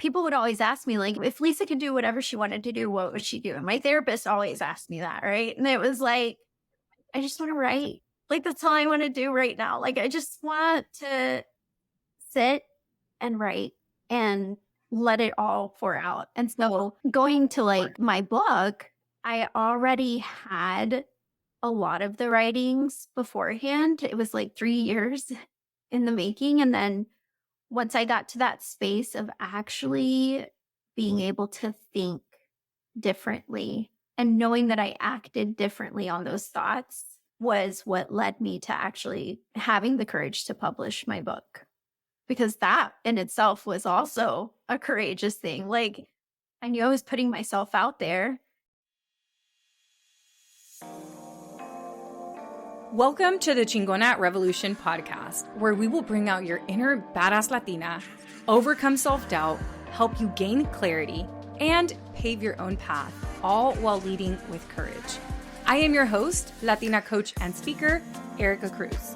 people would always ask me, like, if Lisa could do whatever she wanted to do, what would she do? And my therapist always asked me that, right? And it was like, I just want to write. Like, that's all I want to do right now. Like, I just want to sit and write and let it all pour out. And so going to like my book, I already had a lot of the writings beforehand. It was like 3 years in the making. And then once I got to that space of actually being able to think differently and knowing that I acted differently on those thoughts was what led me to actually having the courage to publish my book. Because that in itself was also a courageous thing. Like, I knew I was putting myself out there. Welcome to the Chingona Revolution podcast, where we will bring out your inner badass Latina, overcome self-doubt, help you gain clarity, and pave your own path, all while leading with courage. I am your host, Latina coach and speaker, Erica Cruz.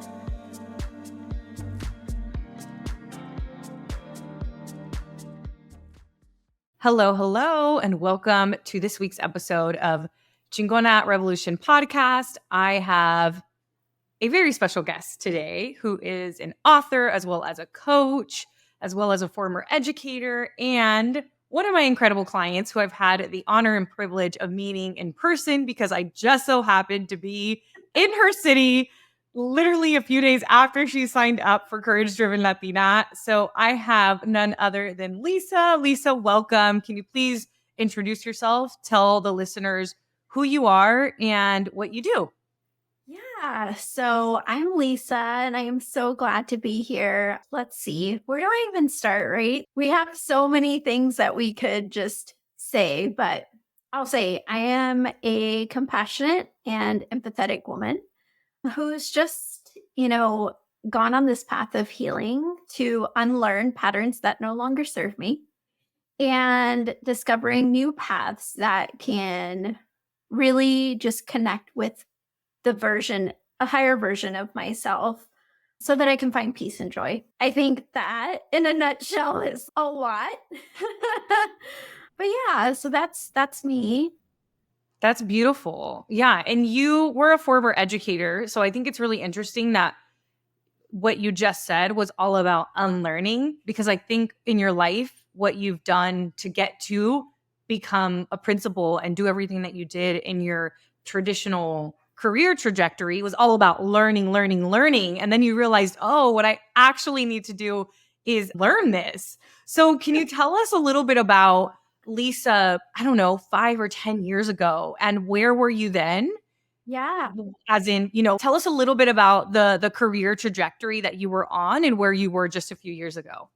Hello, and welcome to this week's episode of Chingona Revolution podcast. I have a very special guest today who is an author, as well as a coach, as well as a former educator, and one of my incredible clients who I've had the honor and privilege of meeting in person because I just so happened to be in her city literally a few days after she signed up for Courage Driven Latina. So I have none other than Lisa. Lisa, welcome. Can you please introduce yourself? Tell the listeners who you are and what you do. Yeah. So I'm Lisa and I am so glad to be here. Let's see. Where do I even start, right? We have so many things that we could just say, but I'll say I am a compassionate and empathetic woman who's just, gone on this path of healing to unlearn patterns that no longer serve me and discovering new paths that can really just connect with a higher version of myself so that I can find peace and joy. I think that in a nutshell is a lot. But yeah, so that's me. That's beautiful. Yeah. And you were a former educator. So I think it's really interesting that what you just said was all about unlearning, because I think in your life, what you've done to get to become a principal and do everything that you did in your traditional career trajectory was all about learning. And then you realized, oh, what I actually need to do is learn this. So can you tell us a little bit about Lisa, I don't know, 5 or 10 years ago, and where were you then? Yeah. As in, tell us a little bit about the career trajectory that you were on and where you were just a few years ago.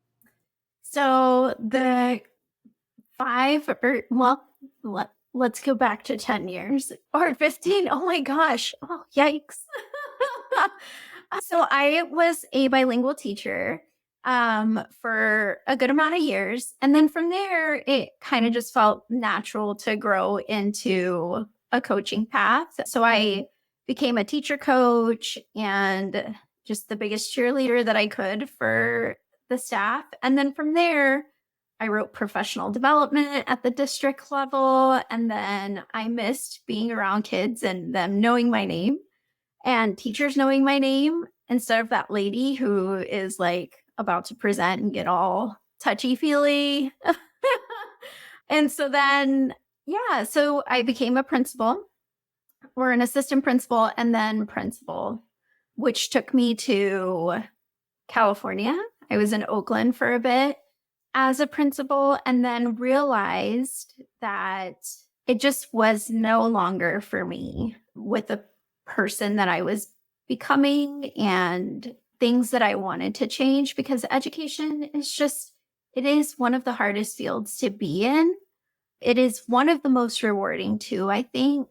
So the let's go back to 10 years or 15. Oh my gosh. Oh, yikes. So I was a bilingual teacher for a good amount of years. And then from there, it kind of just felt natural to grow into a coaching path. So I became a teacher coach and just the biggest cheerleader that I could for the staff. And then from there, I wrote professional development at the district level. And then I missed being around kids and them knowing my name and teachers knowing my name instead of that lady who is like about to present and get all touchy-feely. And so then, so I became a principal or an assistant principal and then principal, which took me to California. I was in Oakland for a bit as a principal and then realized that it just was no longer for me with the person that I was becoming and things that I wanted to change, because education it is one of the hardest fields to be in. It is one of the most rewarding too, I think,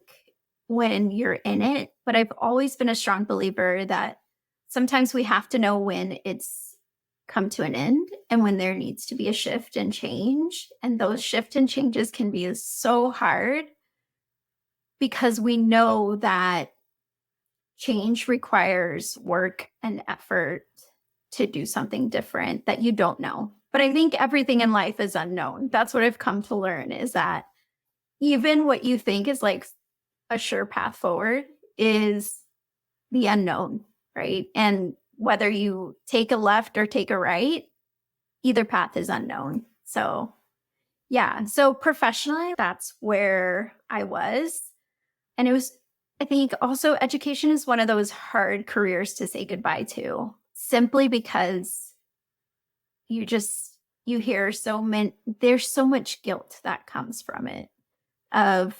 when you're in it. But I've always been a strong believer that sometimes we have to know when it's come to an end and when there needs to be a shift and change. And those shift and changes can be so hard because we know that change requires work and effort to do something different that you don't know But I think everything in life is unknown. That's what I've come to learn, is that even what you think is like a sure path forward is the unknown, right? And whether you take a left or take a right, either path is unknown. So, yeah. So professionally, that's where I was. And it was, I think also education is one of those hard careers to say goodbye to, simply because you just, you hear so many, there's so much guilt that comes from it of,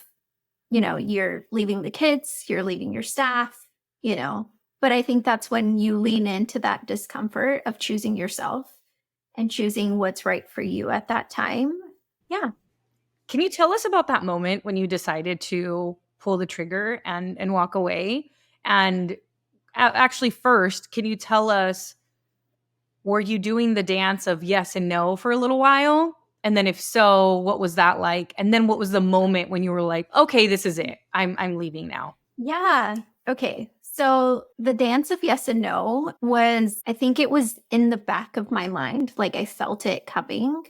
you're leaving the kids, you're leaving your staff, you know. But I think that's when you lean into that discomfort of choosing yourself and choosing what's right for you at that time. Yeah. Can you tell us about that moment when you decided to pull the trigger and walk away? And actually, first, can you tell us, were you doing the dance of yes and no for a little while? And then if so, what was that like? And then what was the moment when you were like, okay, this is it. I'm leaving now. Yeah. Okay. So the dance of yes and no was, I think it was in the back of my mind. Like I felt it coming,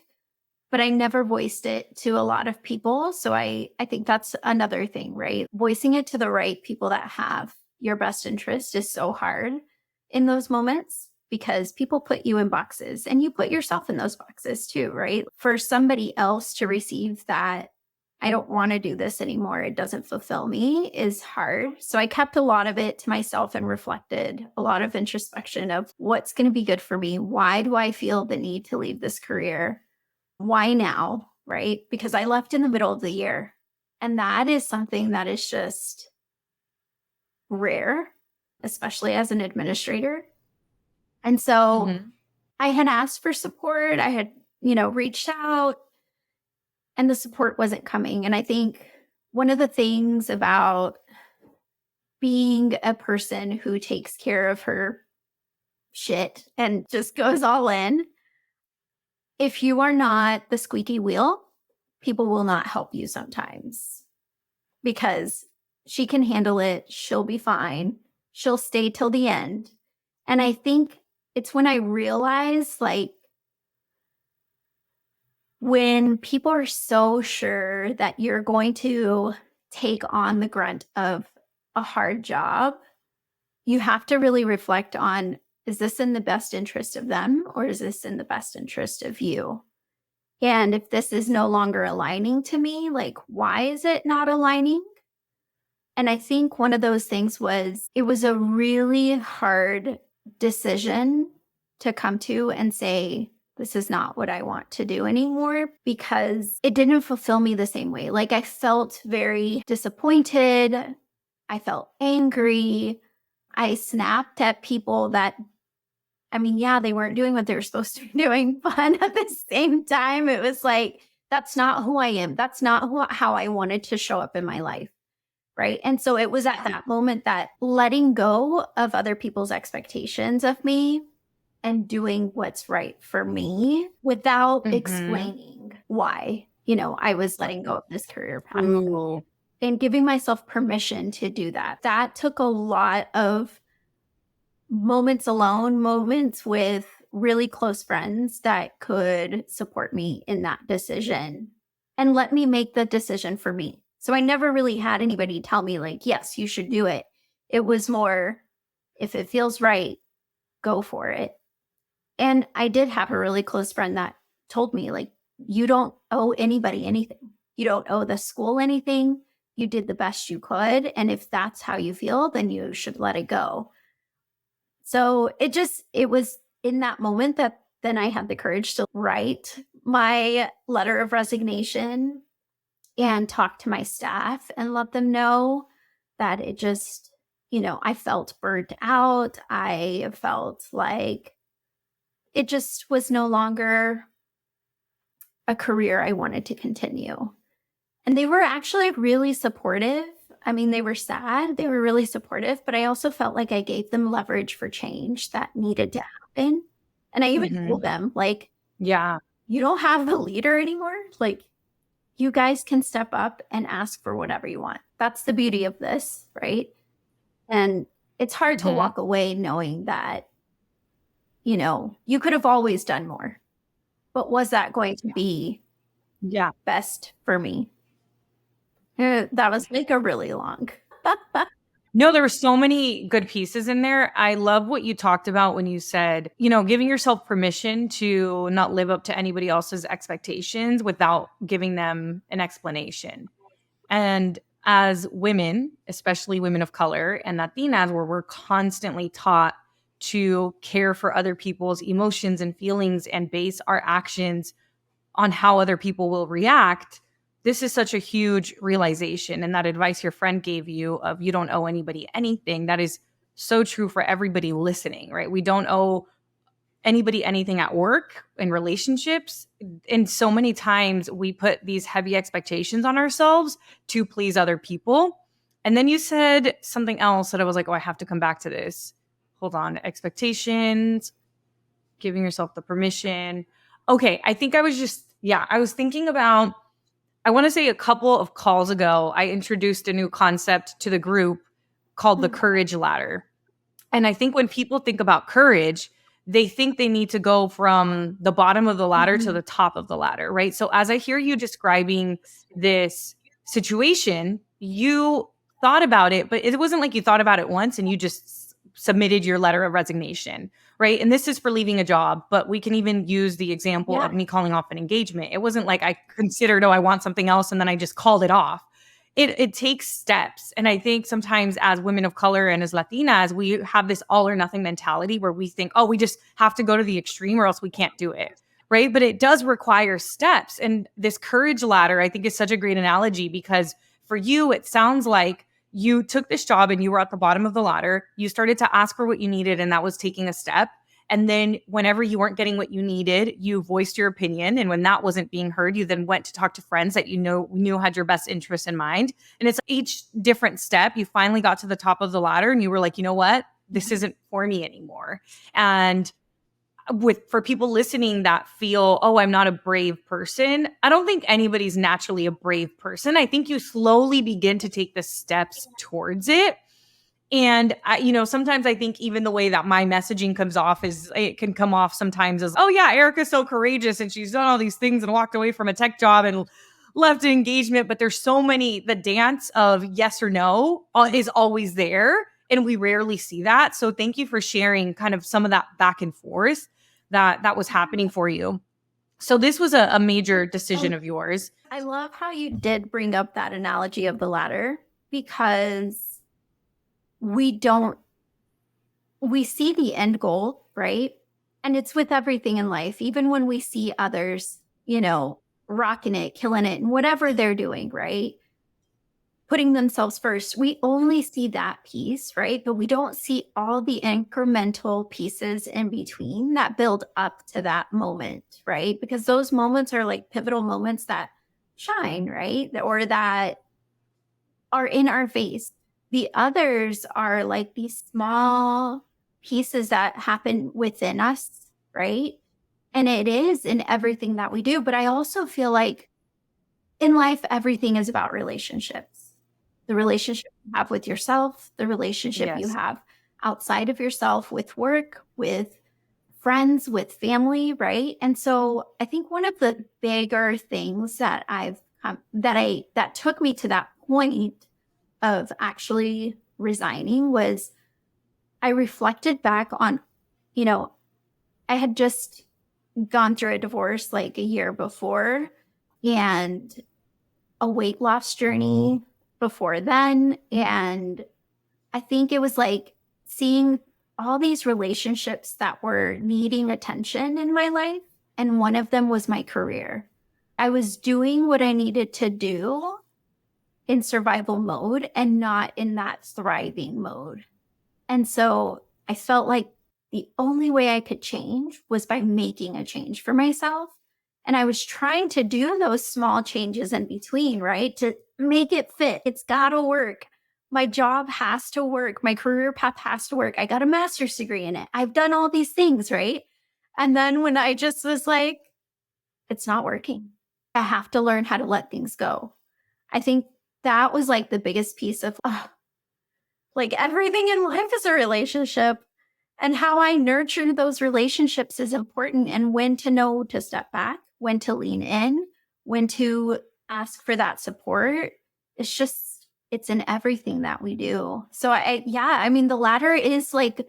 but I never voiced it to a lot of people. So I think that's another thing, right? Voicing it to the right people that have your best interest is so hard in those moments, because people put you in boxes and you put yourself in those boxes too, right? For somebody else to receive that, I don't want to do this anymore, it doesn't fulfill me, is hard. So I kept a lot of it to myself and reflected a lot of introspection of what's going to be good for me. Why do I feel the need to leave this career? Why now? Right? Because I left in the middle of the year. And that is something that is just rare, especially as an administrator. And so Mhm. I had asked for support. I had, reached out, and the support wasn't coming. And I think one of the things about being a person who takes care of her shit and just goes all in, if you are not the squeaky wheel, people will not help you sometimes, because she can handle it. She'll be fine. She'll stay till the end. And I think it's when I realize, like, when people are so sure that you're going to take on the grunt of a hard job, you have to really reflect on, is this in the best interest of them, or is this in the best interest of you? And if this is no longer aligning to me, like, why is it not aligning? And I think one of those things was, it was a really hard decision to come to and say, this is not what I want to do anymore, because it didn't fulfill me the same way. Like I felt very disappointed. I felt angry. I snapped at people that, I mean, yeah, they weren't doing what they were supposed to be doing, but at the same time, it was like, that's not who I am. That's not how I wanted to show up in my life. Right. And so it was at that moment that letting go of other people's expectations of me and doing what's right for me without Mhm. explaining why, I was letting go of this career path Ooh. and giving myself permission to do that. That took a lot of moments alone, moments with really close friends that could support me in that decision and let me make the decision for me. So I never really had anybody tell me, like, yes, you should do it. It was more, if it feels right, go for it. And I did have a really close friend that told me, like, you don't owe anybody anything. You don't owe the school anything. You did the best you could. And if that's how you feel, then you should let it go. So it was in that moment that then I had the courage to write my letter of resignation and talk to my staff and let them know that it just, I felt burnt out. I felt like it just was no longer a career I wanted to continue. And they were actually really supportive. I mean, they were sad, they were really supportive, but I also felt like I gave them leverage for change that needed to happen. And I even told Mhm. them, like, Yeah. you don't have a leader anymore. Like, you guys can step up and ask for whatever you want. That's the beauty of this, right? And it's hard to Mhm. walk away knowing that, you could have always done more. but was that going to be Yeah. best for me? That was like a really long. No, there were so many good pieces in there. I love what you talked about when you said, giving yourself permission to not live up to anybody else's expectations without giving them an explanation. And as women, especially women of color and Latinas, where we're constantly taught to care for other people's emotions and feelings and base our actions on how other people will react, this is such a huge realization. And that advice your friend gave you of you don't owe anybody anything, that is so true for everybody listening, right? We don't owe anybody anything at work and relationships. And so many times we put these heavy expectations on ourselves to please other people. And then you said something else that I was like, oh, I have to come back to this. Hold on. Expectations, giving yourself the permission. Okay. I think I was thinking about, I want to say a couple of calls ago, I introduced a new concept to the group called the courage ladder. And I think when people think about courage, they think they need to go from the bottom of the ladder to the top of the ladder, right? So as I hear you describing this situation, you thought about it, but it wasn't like you thought about it once and you just submitted your letter of resignation, right? And this is for leaving a job, but we can even use the example of me calling off an engagement. It wasn't like I considered, oh, I want something else, and then I just called it off. It takes steps. And I think sometimes as women of color and as Latinas, we have this all or nothing mentality where we think, oh, we just have to go to the extreme or else we can't do it. Right. But it does require steps. And this courage ladder, I think, is such a great analogy because for you, it sounds like you took this job and you were at the bottom of the ladder. You started to ask for what you needed, and that was taking a step. And then whenever you weren't getting what you needed, you voiced your opinion. And when that wasn't being heard, you then went to talk to friends that you knew had your best interests in mind. And it's each different step. You finally got to the top of the ladder and you were like, you know what? This isn't for me anymore. And for people listening that feel, oh, I'm not a brave person, I don't think anybody's naturally a brave person. I think you slowly begin to take the steps towards it. And sometimes I think even the way that my messaging comes off it can come off sometimes as, oh yeah, Erica's so courageous and she's done all these things and walked away from a tech job and left an engagement. But there's so many, the dance of yes or no is always there. And we rarely see that. So thank you for sharing kind of some of that back and forth that was happening for you. So this was a major decision of yours. I love how you did bring up that analogy of the ladder, because we see the end goal, right? And it's with everything in life, even when we see others, rocking it, killing it, and whatever they're doing, right? Putting themselves first, we only see that piece, right? But we don't see all the incremental pieces in between that build up to that moment, right? Because those moments are like pivotal moments that shine, right? Or that are in our face. The others are like these small pieces that happen within us, right? And it is in everything that we do. But I also feel like in life, everything is about relationships. The relationship you have with yourself, the relationship you have outside of yourself, with work, with friends, with family, right? And so I think one of the bigger things that that took me to that point of actually resigning was I reflected back on, I had just gone through a divorce like a year before and a weight loss journey before then. And I think it was like seeing all these relationships that were needing attention in my life. And one of them was my career. I was doing what I needed to do in survival mode and not in that thriving mode. And so I felt like the only way I could change was by making a change for myself. And I was trying to do those small changes in between, right? To make it fit. It's got to work. My job has to work. My career path has to work. I got a master's degree in it. I've done all these things, right? And then when I just was like, it's not working, I have to learn how to let things go. I think that was like the biggest piece of like everything in life is a relationship. And how I nurture those relationships is important, and when to know to step back, when to lean in, when to ask for that support. It's in everything that we do. So yeah, I mean, the ladder is like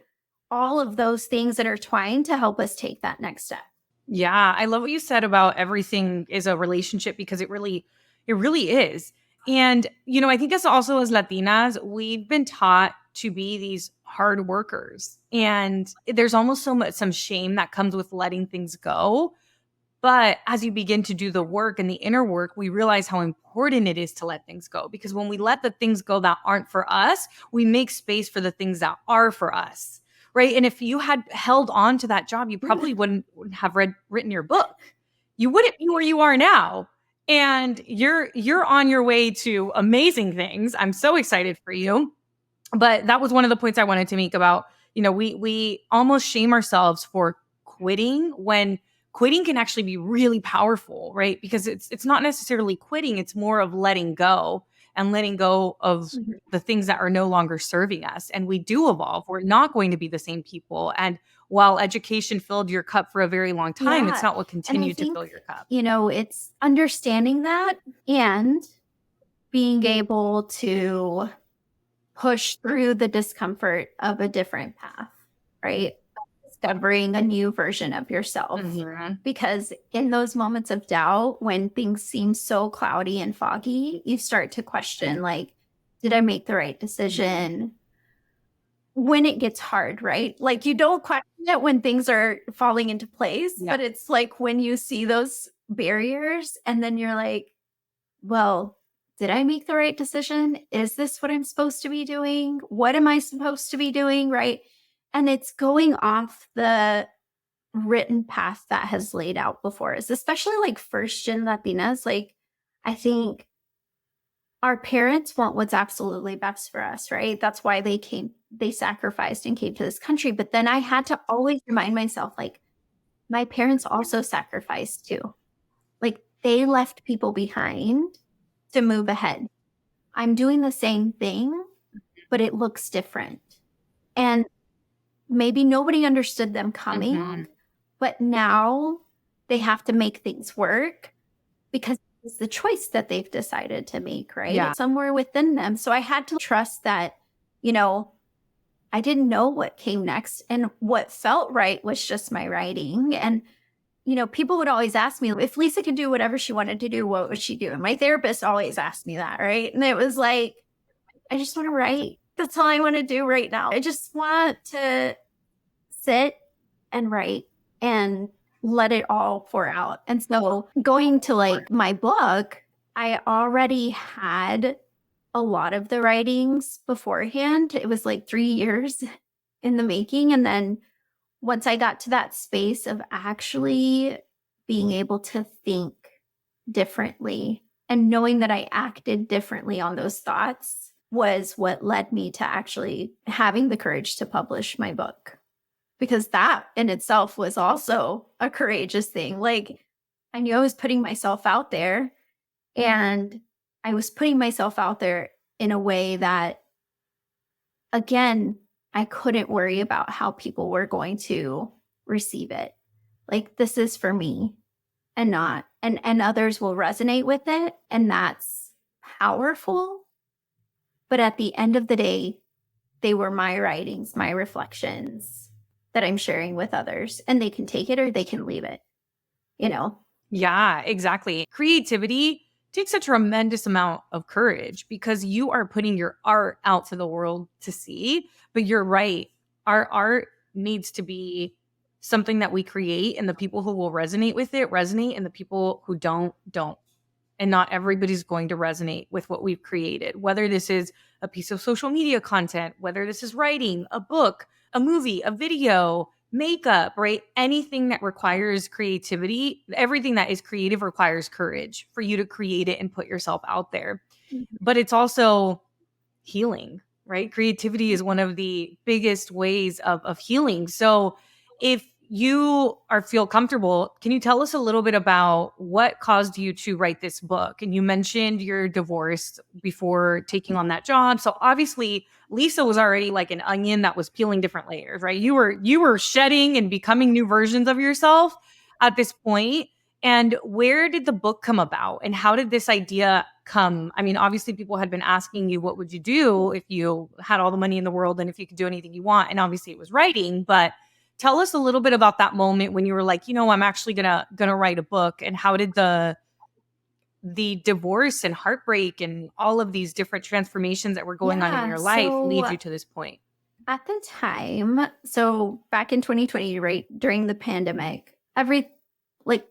all of those things intertwined to help us take that next step. Yeah, I love what you said about everything is a relationship because it really is. And I think as Latinas, we've been taught to be these hard workers. And there's almost some shame that comes with letting things go. But as you begin to do the work and the inner work, we realize how important it is to let things go. Because when we let the things go that aren't for us, we make space for the things that are for us. Right. And if you had held on to that job, you probably wouldn't have written your book. You wouldn't be where you are now. And you're on your way to amazing things. I'm so excited for you. But that was one of the points I wanted to make about, we almost shame ourselves for quitting when quitting can actually be really powerful, right? Because it's not necessarily quitting, it's more of letting go and letting go of the things that are no longer serving us. And we do evolve. We're not going to be the same people. And while education filled your cup for a very long time, it's not what continued to fill your cup. It's understanding that and being able to push through the discomfort of a different path, right? Discovering a new version of yourself. Because in those moments of doubt, when things seem so cloudy and foggy, you start to question, like, did I make the right decision? When it gets hard, right? Like, you don't question it when things are falling into place, but it's like when you see those barriers and then you're like, well, did I make the right decision? Is this what I'm supposed to be doing? What am I supposed to be doing? Right. And it's going off the written path that has laid out before us, especially like first gen Latinas. Like, I think our parents want what's absolutely best for us, right? That's why they sacrificed and came to this country. But then I had to always remind myself, like, my parents also sacrificed too. Like, they left people behind to move ahead. I'm doing the same thing, but it looks different. And maybe nobody understood them coming, but now they have to make things work because it's the choice that they've decided to make, right? Yeah. Somewhere within them. So I had to trust that, I didn't know what came next, and what felt right was just my writing. And people would always ask me, if Lisa could do whatever she wanted to do, what would she do? And my therapist always asked me that, right? And it was like, I just want to write. That's all I want to do right now. I just want to sit and write and let it all pour out. And so going to like my book, I already had a lot of the writings beforehand. It was like 3 years in the making. And then once I got to that space of actually being able to think differently and knowing that I acted differently on those thoughts was what led me to actually having the courage to publish my book. Because that in itself was also a courageous thing. Like, I knew I was putting myself out there, and I was putting myself out there in a way that, again, I couldn't worry about how people were going to receive it. Like, this is for me and others will resonate with it. And that's powerful. But at the end of the day, they were my writings, my reflections that I'm sharing with others, and they can take it or they can leave it, Yeah, exactly. Creativity takes a tremendous amount of courage because you are putting your art out to the world to see. But you're right. Our art needs to be something that we create, and the people who will resonate with it resonate, and the people who don't. And not everybody's going to resonate with what we've created, whether this is a piece of social media content, whether this is writing, a book, a movie, a video, makeup, right? Anything that requires creativity, everything that is creative requires courage for you to create it and put yourself out there. But it's also healing, right? Creativity is one of the biggest ways of healing. So if you feel comfortable, can you tell us a little bit about what caused you to write this book? And you mentioned your divorce before taking on that job. So obviously Lisa was already like an onion that was peeling different layers, right? You were shedding and becoming new versions of yourself at this point. And where did the book come about? And how did this idea come? I mean, obviously people had been asking you, what would you do if you had all the money in the world and if you could do anything you want? And obviously it was writing, but tell us a little bit about that moment when you were like, I'm actually gonna write a book, and how did the divorce and heartbreak and all of these different transformations that were going on in Yeah. your life lead So you to this point? at the time, so back in 2020, right during the pandemic,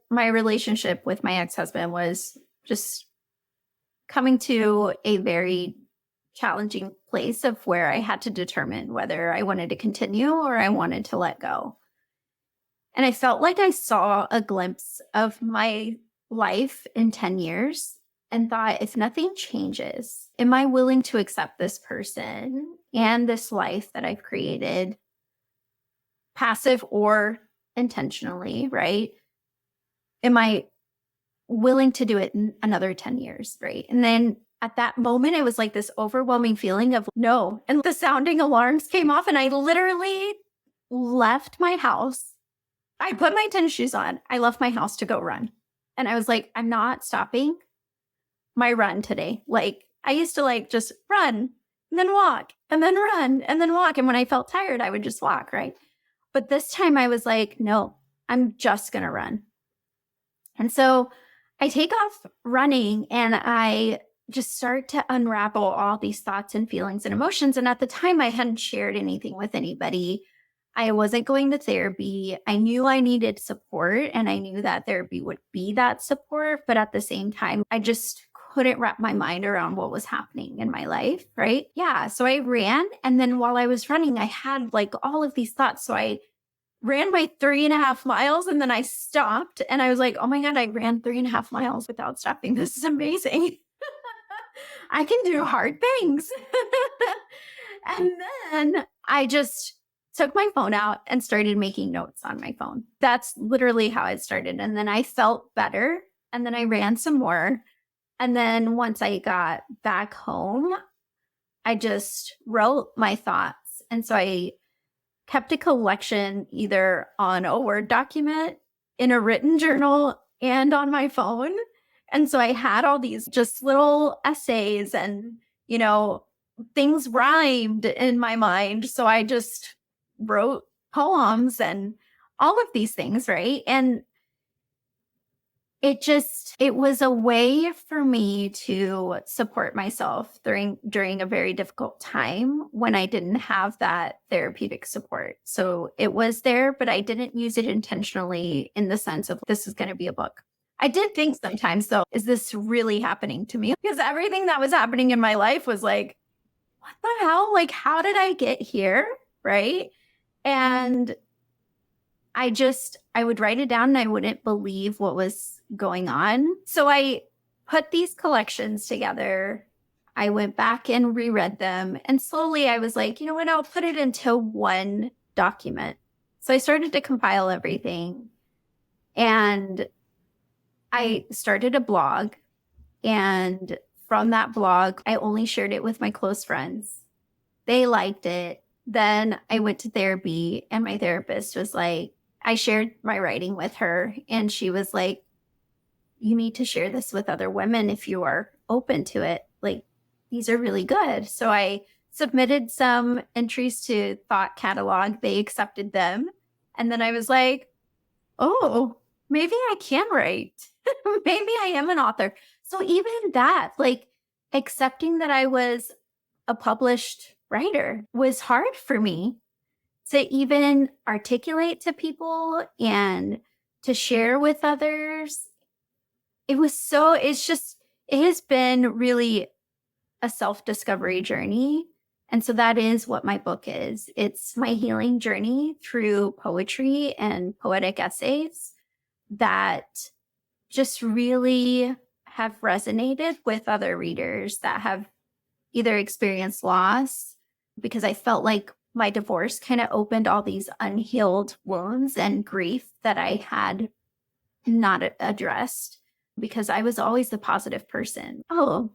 my relationship with my ex-husband was just coming to a very challenging place of where I had to determine whether I wanted to continue or I wanted to let go. And I felt like I saw a glimpse of my life in 10 years and thought, if nothing changes, am I willing to accept this person and this life that I've created, passive or intentionally, right? Am I willing to do it in another 10 years, right? And then at that moment, it was like this overwhelming feeling of no. And the sounding alarms came off, and I literally left my house. I put my tennis shoes on. I left my house to go run. And I was like, I'm not stopping my run today. Like, I used to just run and then walk and then run and then walk. And when I felt tired, I would just walk, right? But this time I was like, no, I'm just going to run. And so I take off running and I just start to unravel all these thoughts and feelings and emotions. And at the time, I hadn't shared anything with anybody. I wasn't going to therapy. I knew I needed support and I knew that therapy would be that support. But at the same time, I just couldn't wrap my mind around what was happening in my life. Right. Yeah. So I ran. And then while I was running, I had all of these thoughts. So I ran my 3.5 miles and then I stopped and I was like, oh my God, I ran 3.5 miles without stopping. This is amazing. I can do hard things. And then I just took my phone out and started making notes on my phone. That's literally how it started. And then I felt better. And then I ran some more. And then once I got back home, I just wrote my thoughts. And so I kept a collection either on a Word document, in a written journal, and on my phone. And so I had all these just little essays and, things rhymed in my mind. So I just wrote poems and all of these things, right? And it was a way for me to support myself during a very difficult time when I didn't have that therapeutic support. So it was there, but I didn't use it intentionally in the sense of this is going to be a book. I did think sometimes though, is this really happening to me? Because everything that was happening in my life was like, what the hell? Like, how did I get here? Right. And I would write it down and I wouldn't believe what was going on. So I put these collections together. I went back and reread them. And slowly I was like, you know what? I'll put it into one document. So I started to compile everything. And I started a blog. And from that blog, I only shared it with my close friends. They liked it. Then I went to therapy, and my therapist was like, I shared my writing with her, and she was like, you need to share this with other women if you are open to it. Like, these are really good. So I submitted some entries to Thought Catalog. They accepted them. And then I was like, oh, maybe I can write. Maybe I am an author. So even that, accepting that I was a published writer was hard for me to even articulate to people and to share with others. It has been really a self-discovery journey. And so that is what my book is. It's my healing journey through poetry and poetic essays that just really have resonated with other readers that have either experienced loss, because I felt like my divorce kind of opened all these unhealed wounds and grief that I had not addressed because I was always the positive person. Oh,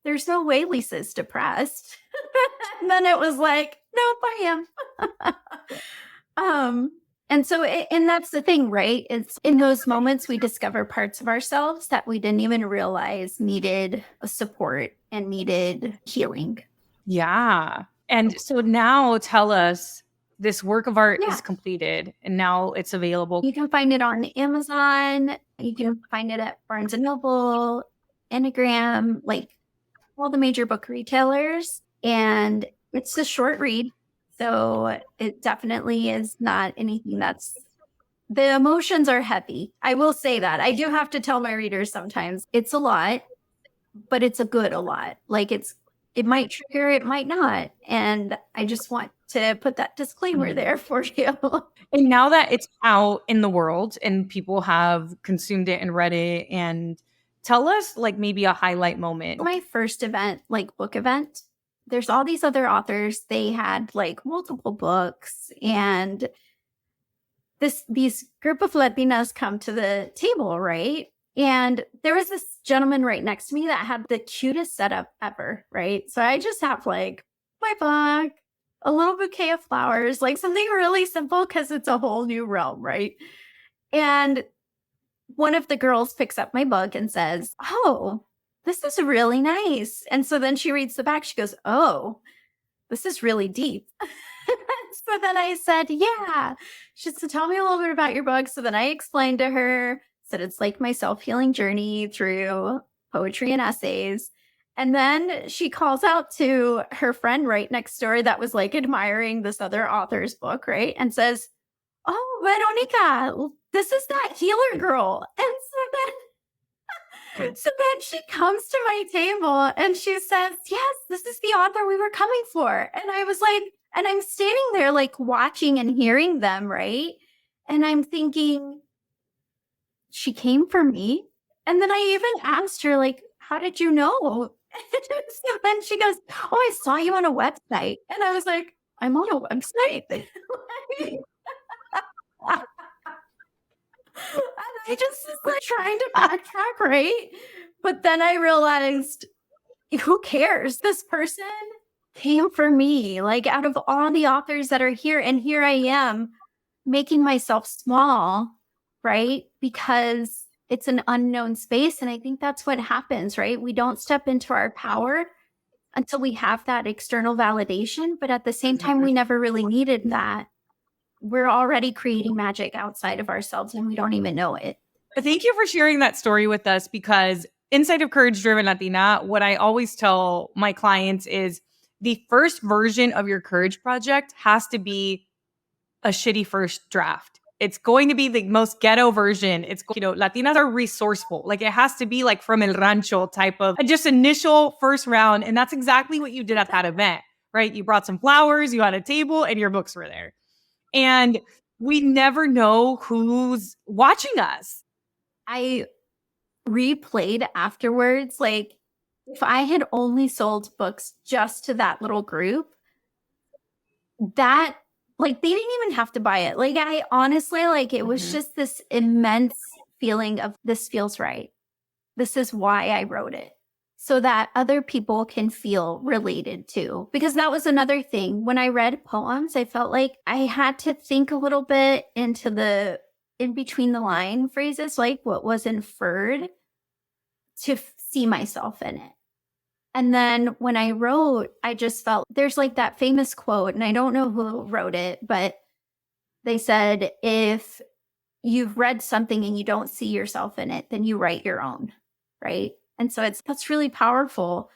there's no way Lisa's depressed. And then it was like, nope, I am. And so, and that's the thing, right? It's in those moments we discover parts of ourselves that we didn't even realize needed support and needed healing. Yeah. And so now tell us, this work of art Yeah. is completed and now it's available. You can find it on Amazon. You can find it at Barnes and Noble, Enneagram, like all the major book retailers. And it's a short read. So it definitely is not anything the emotions are heavy. I will say that. I do have to tell my readers sometimes it's a lot, but it's a good a lot. Like it might trigger, it might not. And I just want to put that disclaimer there for you. And now that it's out in the world and people have consumed it and read it, and tell us like maybe a highlight moment. My first event, like book event, there's all these other authors. They had like multiple books, and these group of Latinas come to the table, right? And there was this gentleman right next to me that had the cutest setup ever, right? So I just have like my book, a little bouquet of flowers, like something really simple because it's a whole new realm, right? And one of the girls picks up my book and says, "Oh, this is really nice." And so then she reads the back. She goes, "Oh, this is really deep." So then I said, "Yeah." She said, "Tell me a little bit about your book." So then I explained to her, said it's like my self-healing journey through poetry and essays. And then she calls out to her friend right next door that was like admiring this other author's book, right? And says, "Oh, Veronica, this is that healer girl." And so then she comes to my table and she says, "Yes, this is the author we were coming for." And I was like, and I'm standing there like watching and hearing them, right? And I'm thinking, she came for me. And then I even asked her, like, "How did you know?" So then she goes, "Oh, I saw you on a website." And I was like, "I'm on a website?" I just was like trying to backtrack, right? But then I realized, who cares? This person came for me. Like out of all the authors that are here, and here I am making myself small, right? Because it's an unknown space. And I think that's what happens, right? We don't step into our power until we have that external validation. But at the same time, we never really needed that. We're already creating magic outside of ourselves and we don't even know it. Thank you for sharing that story with us, because inside of Courage Driven Latina, what I always tell my clients is the first version of your courage project has to be a shitty first draft. It's going to be the most ghetto version. It's, Latinas are resourceful. Like it has to be like from El Rancho type of just initial first round. And that's exactly what you did at that event, right? You brought some flowers, you had a table, and your books were there. And we never know who's watching us. I replayed afterwards, like if I had only sold books just to that little group, that like they didn't even have to buy it. Like I honestly, like it was just this immense feeling of this feels right. This is why I wrote it. So that other people can feel related to. Because that was another thing. When I read poems, I felt like I had to think a little bit into the in between the line phrases, like what was inferred, to see myself in it. And then when I wrote, I just felt there's like that famous quote, and I don't know who wrote it, but they said, if you've read something and you don't see yourself in it, then you write your own, right? And so that's really powerful,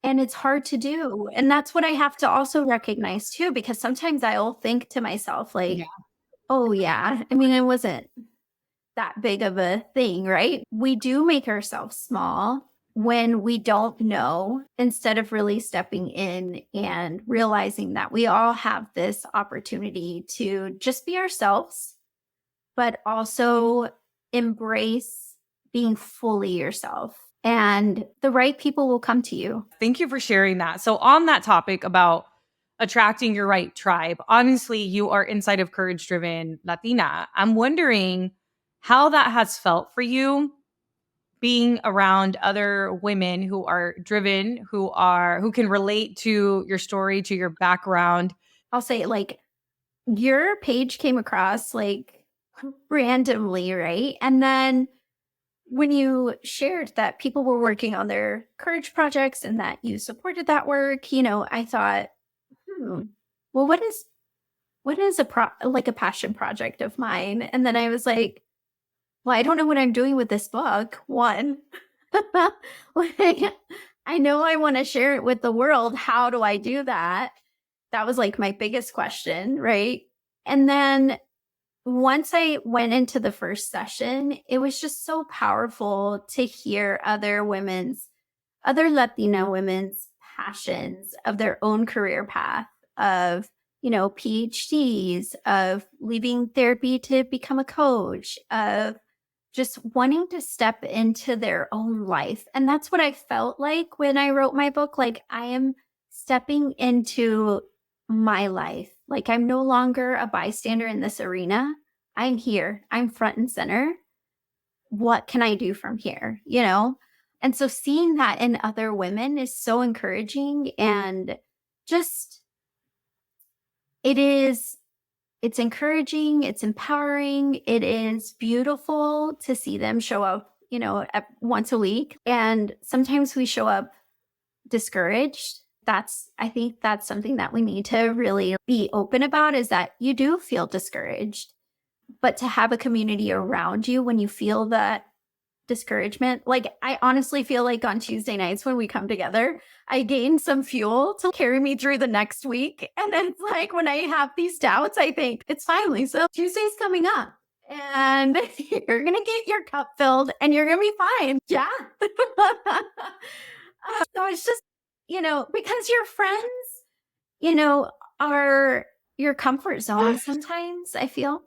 and it's hard to do. And that's what I have to also recognize too, because sometimes I'll think to myself like, oh yeah, I mean, it wasn't that big of a thing, right? We do make ourselves small when we don't know, instead of really stepping in and realizing that we all have this opportunity to just be ourselves, but also embrace being fully yourself. And the right people will come to you. Thank you for sharing that. So on that topic about attracting your right tribe. Honestly, you are inside of Courage Driven Latina. I'm wondering how that has felt for you being around other women who are driven, who can relate to your story, to your background. I'll say like your page came across like randomly, right? And then when you shared that people were working on their courage projects and that you supported that work, I thought, well, what is like a passion project of mine? And then I was like, well, I don't know what I'm doing with this book. One, like, I know I want to share it with the world. How do I do that? That was like my biggest question, right? And then once I went into the first session, it was just so powerful to hear other Latina women's passions of their own career path, of, PhDs, of leaving therapy to become a coach, of just wanting to step into their own life. And that's what I felt like when I wrote my book. Like, I am stepping into my life. Like, I'm no longer a bystander in this arena. I'm here. I'm front and center. What can I do from here? And so seeing that in other women is so encouraging, and just it's encouraging, it's empowering, it is beautiful to see them show up, once a week. And sometimes we show up discouraged. I think that's something that we need to really be open about, is that you do feel discouraged, but to have a community around you when you feel that discouragement. Like, I honestly feel like on Tuesday nights when we come together, I gain some fuel to carry me through the next week. And then it's like when I have these doubts, I think it's finally, so Tuesday's coming up and you're going to get your cup filled and you're going to be fine. Yeah. So it's just, because your friends, are your comfort zone sometimes, I feel.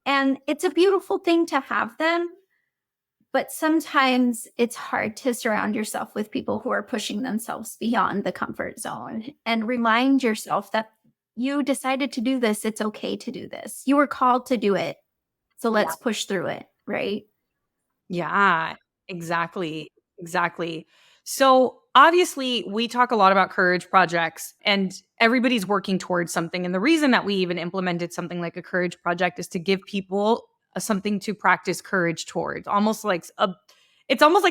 And it's a beautiful thing to have them. But sometimes it's hard to surround yourself with people who are pushing themselves beyond the comfort zone, and remind yourself that you decided to do this. It's okay to do this. You were called to do it. So let's push through it. Right. Yeah, exactly. Exactly. So obviously, we talk a lot about courage projects and everybody's working towards something. And the reason that we even implemented something like a courage project is to give people something to practice courage towards. It's almost like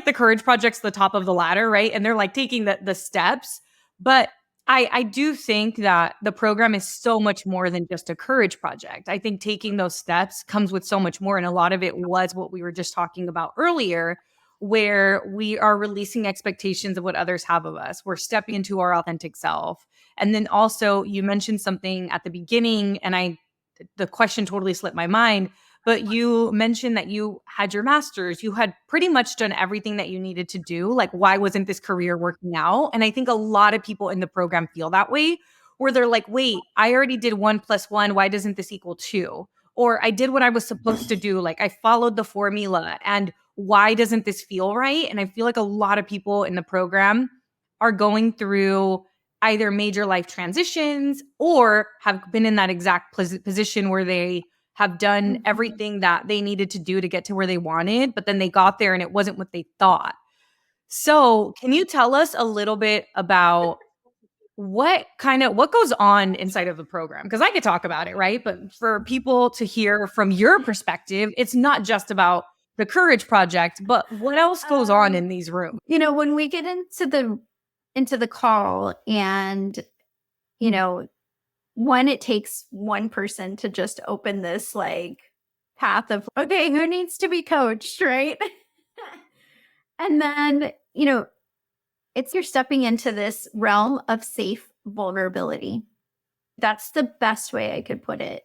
the courage project's the top of the ladder, right? And they're like taking the steps. But I do think that the program is so much more than just a courage project. I think taking those steps comes with so much more. And a lot of it was what we were just talking about earlier, where we are releasing expectations of what others have of us. We're stepping into our authentic self. And then also, you mentioned something at the beginning, and the question totally slipped my mind, but you mentioned that you had your master's. You had pretty much done everything that you needed to do. Like, why wasn't this career working out? And I think a lot of people in the program feel that way, where they're like, wait, I already did 1 + 1. Why doesn't this equal 2? Or I did what I was supposed to do. Like, I followed the formula. And why doesn't this feel right? And I feel like a lot of people in the program are going through either major life transitions or have been in that exact position where they have done everything that they needed to do to get to where they wanted, but then they got there and it wasn't what they thought. So, can you tell us a little bit about what goes on inside of the program? Because I could talk about it, right? But for people to hear from your perspective, it's not just about the Courage Project, but what else goes on in these rooms? When we get into the call, and one, it takes one person to just open this like path of, okay, who needs to be coached, right? And then, you're stepping into this realm of safe vulnerability. That's the best way I could put it.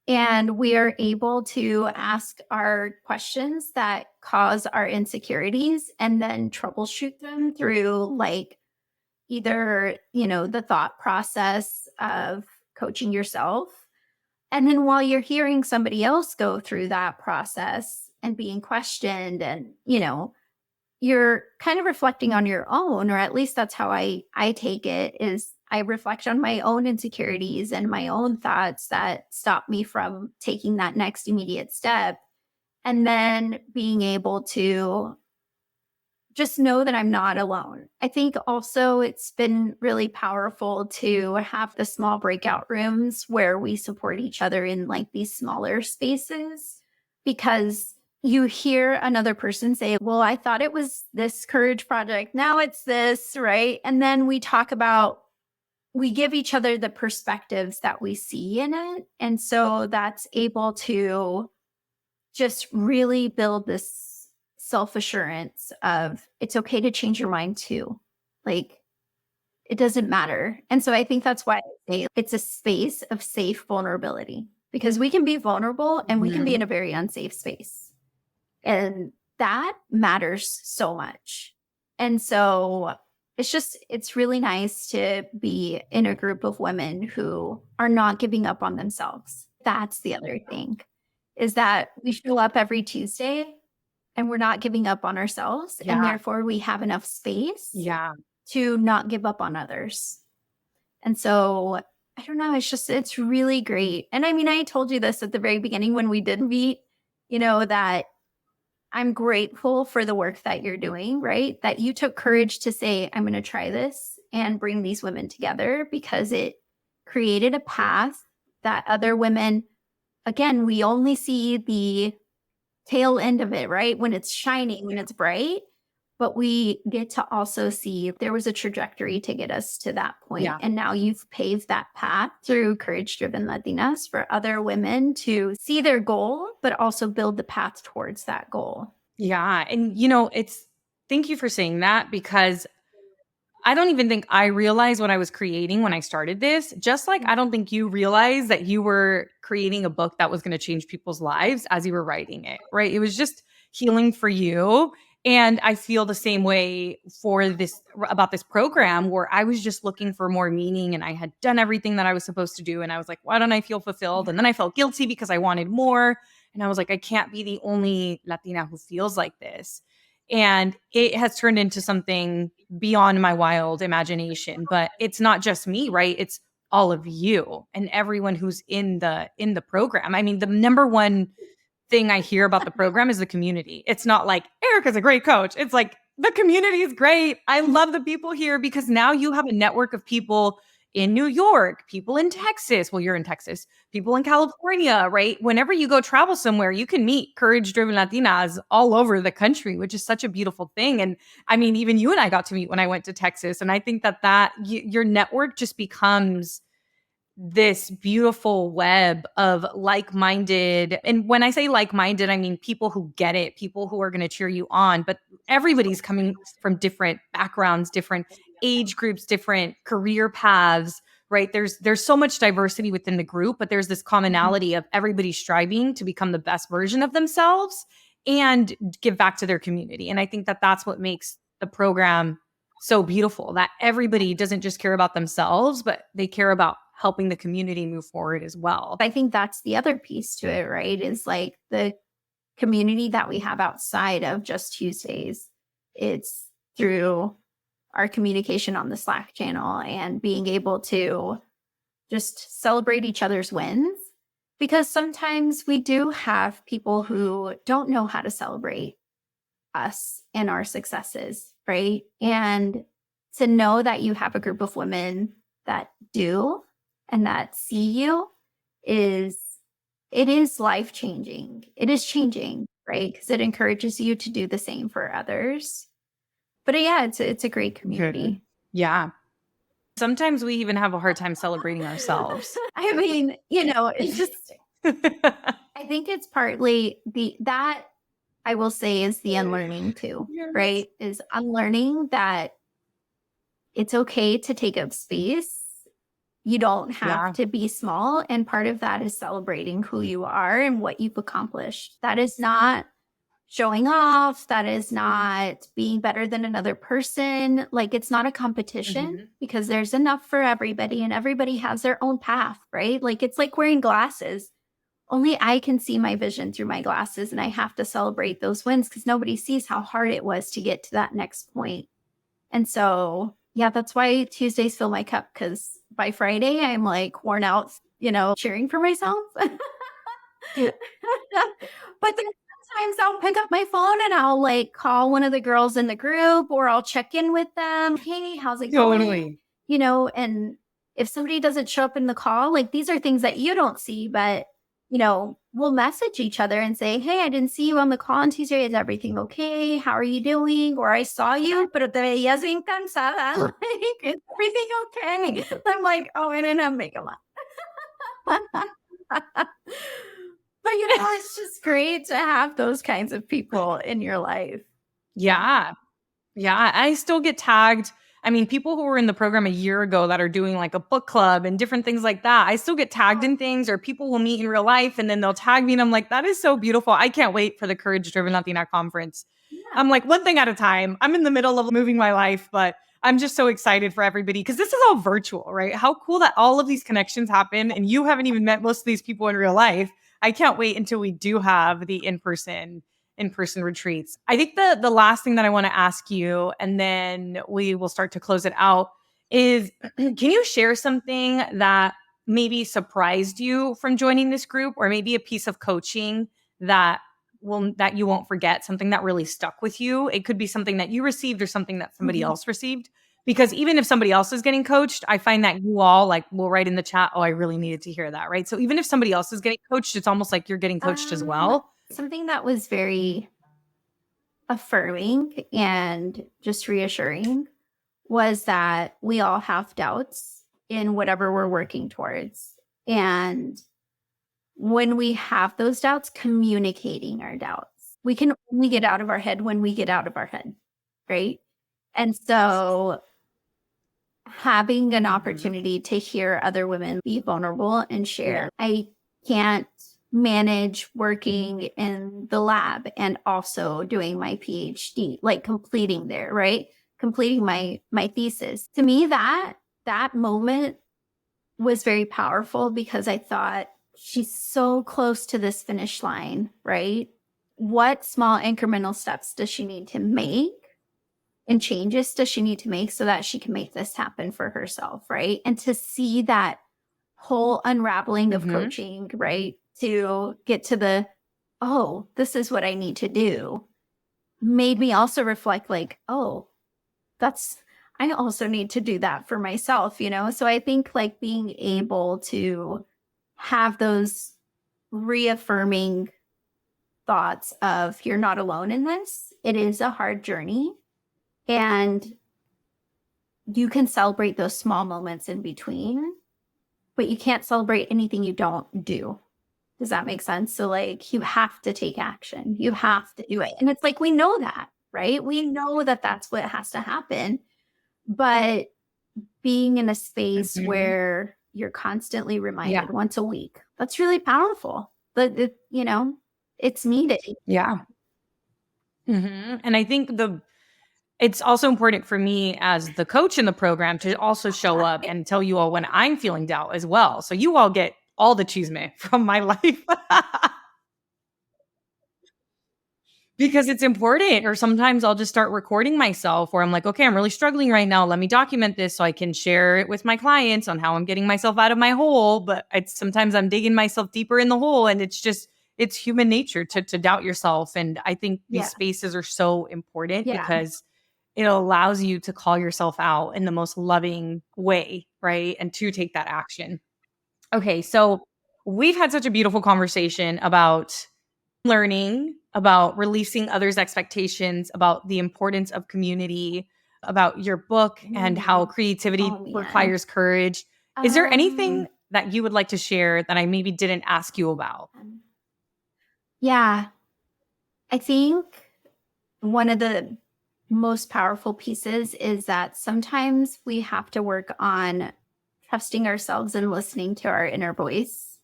And we are able to ask our questions that cause our insecurities and then troubleshoot them through like either, the thought process of coaching yourself. And then while you're hearing somebody else go through that process and being questioned, and, you're kind of reflecting on your own, or at least that's how I take it, is I reflect on my own insecurities and my own thoughts that stop me from taking that next immediate step. And then being able to just know that I'm not alone. I think also it's been really powerful to have the small breakout rooms where we support each other in like these smaller spaces, because you hear another person say, well, I thought it was this courage project. Now it's this, right? And then we give each other the perspectives that we see in it. And so that's able to just really build this self assurance of it's okay to change your mind too. Like, it doesn't matter. And so I think that's why I say it's a space of safe vulnerability, because we can be vulnerable and we can be in a very unsafe space. And that matters so much. And so it's really nice to be in a group of women who are not giving up on themselves. That's the other thing, is that we show up every Tuesday and we're not giving up on ourselves. Yeah. And therefore we have enough space Yeah. to not give up on others. And so I don't know, it's really great. And I mean, I told you this at the very beginning when we did meet, that I'm grateful for the work that you're doing, right? That you took courage to say, I'm going to try this and bring these women together, because it created a path that other women, again, we only see the tail end of it, right? When it's shining, when it's bright, but we get to also see there was a trajectory to get us to that point. Yeah. And now you've paved that path through Courage Driven Latinas for other women to see their goal, but also build the path towards that goal. Yeah. And, thank you for saying that, because I don't even think I realized what I was creating when I started this. Just like I don't think you realized that you were creating a book that was going to change people's lives as you were writing it, right? It was just healing for you. And I feel the same way about this program, where I was just looking for more meaning and I had done everything that I was supposed to do. And I was like, why don't I feel fulfilled? And then I felt guilty because I wanted more. And I was like, I can't be the only Latina who feels like this. And it has turned into something beyond my wild imagination. But it's not just me, right? It's all of you and everyone who's in the program. I mean, the number one thing I hear about the program is the community. It's not like Erica's a great coach. It's like the community is great. I love the people here, because now you have a network of people in New York, people in Texas. Well, you're in Texas, people in California, right? Whenever you go travel somewhere, you can meet Courage Driven Latinas all over the country, which is such a beautiful thing. And I mean, even you and I got to meet when I went to Texas. And I think that your network just becomes this beautiful web of like-minded. And when I say like-minded, I mean people who get it, people who are going to cheer you on. But everybody's coming from different backgrounds, different age groups, different career paths, right? There's so much diversity within the group, but there's this commonality of everybody striving to become the best version of themselves and give back to their community. And I think that that's what makes the program so beautiful, that everybody doesn't just care about themselves, but they care about helping the community move forward as well. I think that's the other piece to it, right? Is like the community that we have outside of just Tuesdays. It's through our communication on the Slack channel and being able to just celebrate each other's wins, because sometimes we do have people who don't know how to celebrate us and our successes, right? And to know that you have a group of women that do and that see you is life-changing. It is changing, right? Because it encourages you to do the same for others. But yeah, it's a great community. Yeah. Sometimes we even have a hard time celebrating ourselves. I mean, it's just, I think it's partly that I will say is the unlearning too, right? Is unlearning that it's okay to take up space. You don't have to be small. And part of that is celebrating who you are and what you've accomplished. That is not showing off. That is not being better than another person. Like, it's not a competition, because there's enough for everybody and everybody has their own path, right? Like, it's like wearing glasses. Only I can see my vision through my glasses, and I have to celebrate those wins because nobody sees how hard it was to get to that next point. And so Yeah, that's why Tuesdays fill my cup, because by Friday I'm like worn out, cheering for myself. But then sometimes I'll pick up my phone and I'll like call one of the girls in the group, or I'll check in with them. Hey, how's it going? Totally. And if somebody doesn't show up in the call, like these are things that you don't see, but we'll message each other and say, hey, I didn't see you on the call on Tuesday. Is everything okay? How are you doing? Or I saw you, pero te veías bien cansada. Like, is everything okay? I'm like, oh, I didn't make a lot. But it's just great to have those kinds of people in your life. Yeah. Yeah. I still get tagged. I mean, people who were in the program a year ago that are doing like a book club and different things like that, I still get tagged in things, or people will meet in real life and then they'll tag me. And I'm like, that is so beautiful. I can't wait for the Courage Driven Latina conference. Yeah. I'm like, one thing at a time. I'm in the middle of moving my life, but I'm just so excited for everybody because this is all virtual, right? How cool that all of these connections happen and you haven't even met most of these people in real life. I can't wait until we do have the in-person retreats. I think the last thing that I want to ask you, and then we will start to close it out, is can you share something that maybe surprised you from joining this group, or maybe a piece of coaching that you won't forget, something that really stuck with you? It could be something that you received or something that somebody else received. Because even if somebody else is getting coached, I find that you all like will write in the chat, oh, I really needed to hear that, right? So even if somebody else is getting coached, it's almost like you're getting coached as well. Something that was very affirming and just reassuring was that we all have doubts in whatever we're working towards. And when we have those doubts, communicating our doubts. We can only get out of our head when we get out of our head, right? And so having an opportunity to hear other women be vulnerable and share. I can't manage working in the lab and also doing my PhD, like completing there, right? Completing my thesis. To me, that moment was very powerful because I thought, she's so close to this finish line, right? What small incremental steps does she need to make, and changes does she need to make so that she can make this happen for herself, right? And to see that whole unraveling of coaching, right? To get to oh, this is what I need to do, made me also reflect like, oh, I also need to do that for myself, So I think like being able to have those reaffirming thoughts of, you're not alone in this. It is a hard journey. And you can celebrate those small moments in between, but you can't celebrate anything you don't do. Does that make sense? So like, you have to take action. You have to do it. And it's like, we know that, right? We know that that's what has to happen. But being in a space where you're constantly reminded once a week, that's really powerful. But it's needed. Yeah. And I think it's also important for me as the coach in the program to also show up and tell you all when I'm feeling doubt as well. So you all get all the chisme from my life. Because it's important. Or sometimes I'll just start recording myself, or I'm like, okay, I'm really struggling right now. Let me document this so I can share it with my clients on how I'm getting myself out of my hole. But sometimes I'm digging myself deeper in the hole, and it's human nature to doubt yourself. And I think these spaces are so important because it allows you to call yourself out in the most loving way, right? And to take that action. Okay, so we've had such a beautiful conversation about learning, about releasing others' expectations, about the importance of community, about your book and how creativity requires courage. Is there anything that you would like to share that I maybe didn't ask you about? Yeah. I think one of the most powerful pieces is that sometimes we have to work on trusting ourselves and listening to our inner voice.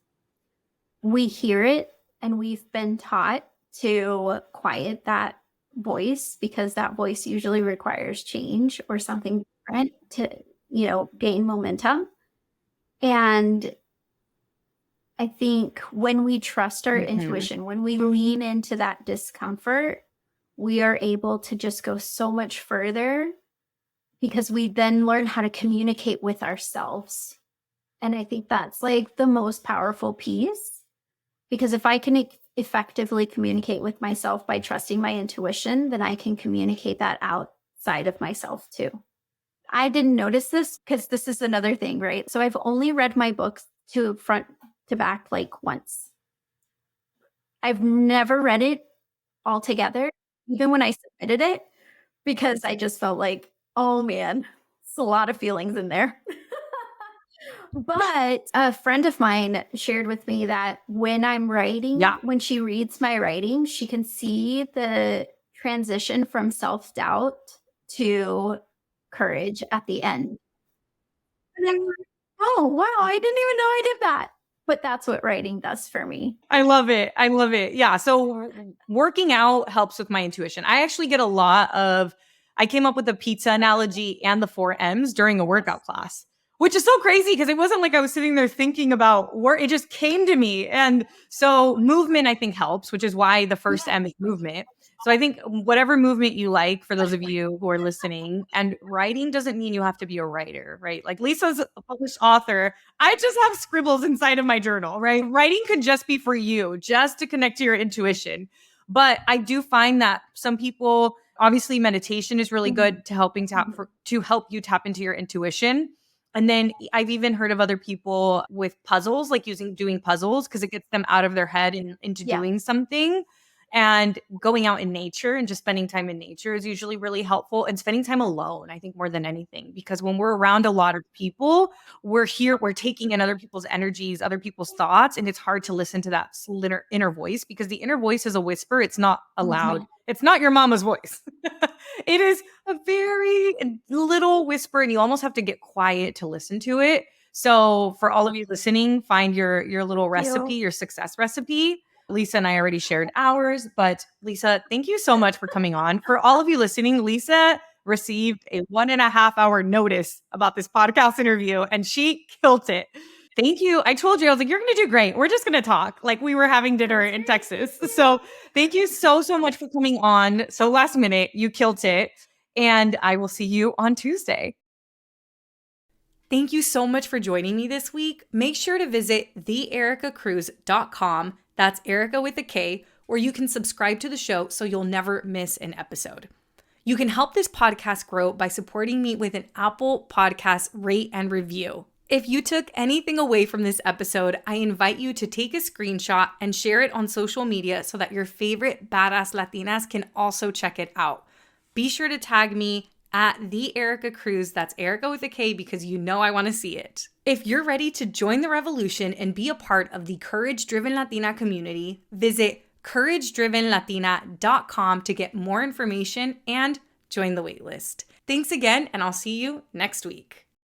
We hear it, and we've been taught to quiet that voice because that voice usually requires change or something different to, gain momentum. And I think when we trust our intuition, when we lean into that discomfort, we are able to just go so much further because we then learn how to communicate with ourselves. And I think that's like the most powerful piece, because if I can effectively communicate with myself by trusting my intuition, then I can communicate that outside of myself too. I didn't notice this because this is another thing, right? So I've only read my books to front to back like once. I've never read it all together, even when I submitted it, because I just felt like, oh man, it's a lot of feelings in there. But a friend of mine shared with me that when I'm writing, Yeah. when she reads my writing, she can see the transition from self doubt to courage at the end. And I'm like, oh, wow, I didn't even know I did that. But that's what writing does for me. I love it. I love it. Yeah. So working out helps with my intuition. I actually get a lot of, I came up with the pizza analogy and the 4 M's during a workout class, which is so crazy because it wasn't like I was sitting there thinking about work. It just came to me. And so movement, I think, helps, which is why the first M is movement. So I think whatever movement you like, for those of you who are listening, and writing doesn't mean you have to be a writer, right? Like Lisa's a published author. I just have scribbles inside of my journal, right? Writing could just be for you, just to connect to your intuition. But I do find that some people, obviously, meditation is really good to to help you tap into your intuition. And then I've even heard of other people with puzzles, like doing puzzles because it gets them out of their head and into Yeah. doing something. And going out in nature and just spending time in nature is usually really helpful. And spending time alone, I think, more than anything, because when we're around a lot of people, we're taking in other people's energies, other people's thoughts, and it's hard to listen to that inner voice, because the inner voice is a whisper. It's not aloud. It's not your mama's voice. It is a very little whisper, and you almost have to get quiet to listen to it. So for all of you listening, find your little recipe, your success recipe. Lisa and I already shared ours, but Lisa, thank you so much for coming on. For all of you listening, Lisa received a 1.5 hour notice about this podcast interview, and she killed it. Thank you. I told you, I was like, you're going to do great. We're just going to talk like we were having dinner in Texas. So thank you so much for coming on. So last minute, you killed it. And I will see you on Tuesday. Thank you so much for joining me this week. Make sure to visit theericacruz.com. That's Erica with a K, where you can subscribe to the show so you'll never miss an episode. You can help this podcast grow by supporting me with an Apple Podcast rate and review. If you took anything away from this episode, I invite you to take a screenshot and share it on social media so that your favorite badass Latinas can also check it out. Be sure to tag me at the Erica Cruz. That's Erica with a K, because you know I want to see it. If you're ready to join the revolution and be a part of the Courage Driven Latina community, visit couragedrivenlatina.com to get more information and join the waitlist. Thanks again, and I'll see you next week.